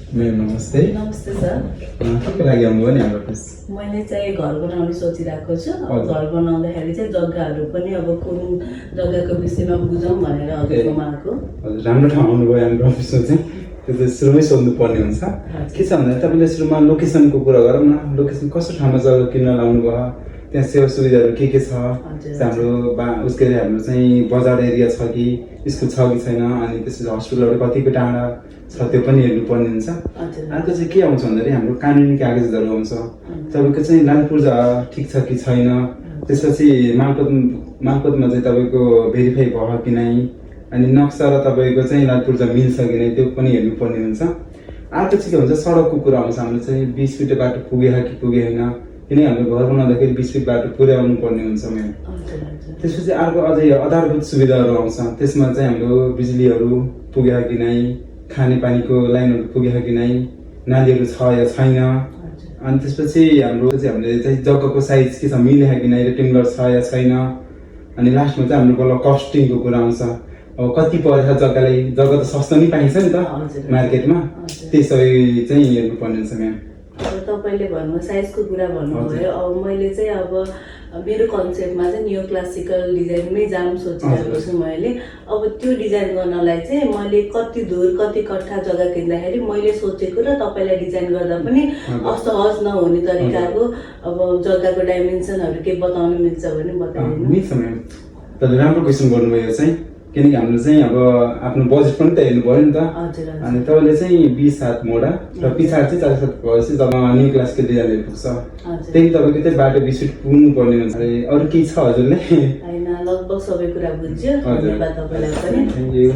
Ma'am नमस्ते। नमस्ते sir. के लागि आउनुभयो नि हाम्रो अफिस? मैले चाहिँ घर बनाउने सोचिरहेको छु। हजुर। घर बनाउँदाखेरि चाहिँ जग्गाहरू पनि अब कुन जग्गाको विषयमा बुझौँ भनेर हजुरकोमा आएको। हजुर, राम्रो ठाउँ आउनुभयो हाम्रो अफिसमा चाहिँ। त्यो त सुरुमै सोध्नुपर्ने हुन्छ। के छ भन्दा तपाईँले सुरुमा लोकेसनको कुरा गरौँ न। लोकेसन कस्तो ठाउँमा जग्गा किन्न लाउनुभयो, त्यहाँ सेवा सुविधाहरू के छ? हाम्रो उसके हाम्रो चाहिँ बजार एरिया छ कि स्कुल छ कि छैन, अनि त्यसपछि हस्पिटलहरू कतिको टाढा छ त्यो पनि हेर्नुपर्ने हुन्छ। अर्को चाहिँ के आउँछ भन्दाखेरि हाम्रो कानुनी कागजहरू आउँछ। तपाईँको चाहिँ लालपुर ठिक छ कि छैन, त्यसपछि मालपोतमा चाहिँ तपाईँको भेरिफाई भयो कि नै, अनि नक्सा र तपाईँको चाहिँ लालपुर मिल्छ कि नै त्यो पनि हेर्नुपर्ने हुन्छ। अर्को चाहिँ के भन्छ, सडकको कुरा आउँछ। हाम्रो चाहिँ 20 फिट बाटो पुगे कि पुगेन, किनकि हाम्रो घर बनाउँदाखेरि 20 फिट बाटो पुर्याउनु पर्ने हुन्छ म्याम। त्यसपछि अर्को अझै आधारभूत सुविधाहरू आउँछ। त्यसमा चाहिँ हाम्रो बिजुलीहरू पुग्यो कि नै, खानेपानीको लाइनहरू पुग्यो कि नै, नालीहरू छ या छैन, अनि त्यसपछि हामीले चाहिँ जग्गाको साइज के छ, मिलेको कि नै, रेक्टेङ्गुलर छ या छैन, अनि लास्टमा चाहिँ हाम्रो बल्ल कस्टिङको कुरा आउँछ। अब कति परेछ जग्गालाई, जग्गा त सस्तो नै पाइन्छ नि त मार्केटमा, त्यही सबै चाहिँ हेर्नुपर्ने हुन्छ म्याम। अब तपाईँले भन्नु साइजको कुरा भन्नुभयो। अब मैले चाहिँ अब मेरो कन्सेप्टमा चाहिँ न्यू क्लासिकल डिजाइनमै जानु सोचिरहेको छु मैले। अब त्यो डिजाइन गर्नलाई चाहिँ मैले कति दूर कति कट्ठा जग्गा किन्दाखेरि मैले सोचेको र तपाईँलाई डिजाइन गर्दा पनि असहज नहुने तरिकाको अब जग्गाको डाइमेन्सनहरू के बताउनु मिल्छ भने बताइदिनु। मिल्छ म्याम, तपाईँले राम्रो क्वेसन गर्नुभयो चाहिँ, किनकि हाम्रो चाहिँ अब आफ्नो बजेट पनि त हेर्नु पऱ्यो नि त। अनि तपाईँले चाहिँ 20 हात मोडा र पछाडि चाहिँ 40 हात भएपछि तपाईँ न्यू क्लासको डिजाइनहरू पुग्छ। त्यही तपाईँको चाहिँ बाटो 20 फिट पुग्नु पर्ने हुन्छ। अरू केही छ हजुरले? होइन, लगभग सबै कुरा बुझ्यो। धन्यवाद तपाईँलाई पनि। Thank you.